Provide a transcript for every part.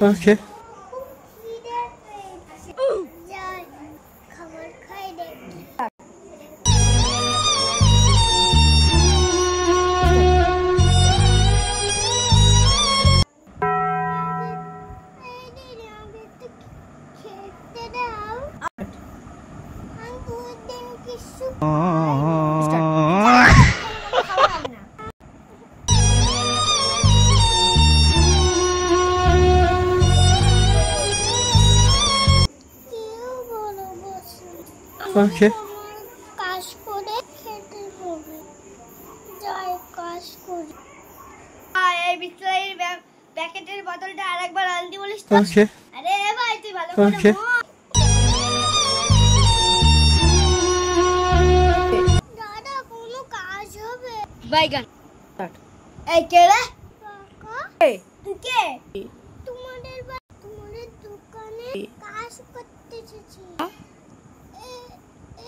ওকে ওকে কাজ করে খেতে হবে যাই কাজ করি এই বিস্কুটের প্যাকেটের বোতলটা আরেকবার আনতে বলিস তো ওকে আরে ভাই তুই ভালো করে ওকে দাদা কোনো কাজ হবে বাইগান এই কে রে কাকা এই তুই কে তোমাদের দোকানে কাজ করতে এসেছি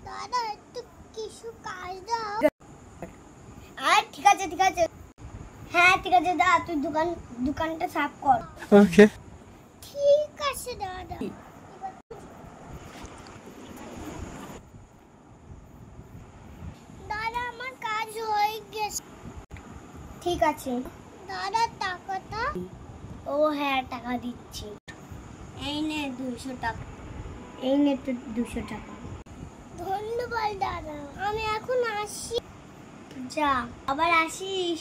দাদা একটু কিছু কাজ দাও আর ঠিক আছে হ্যাঁ ঠিক আছে দাদা তুই দোকানটা সাফ কর ওকে ঠিক আছে দাদা দাদা আমার কাজ হয়ে গেছে ঠিক আছে দাদা টাকাটা ও হ্যাঁ টাকা দিচ্ছি এই নে 200 টাকা এই নে তো 200 টাকা ধন্যবাদ দাদা আমি এখন আসি যা আবার আসিস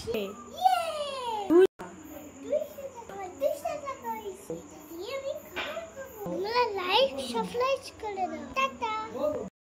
লাইক সাবস্ক্রাইব করে দাও।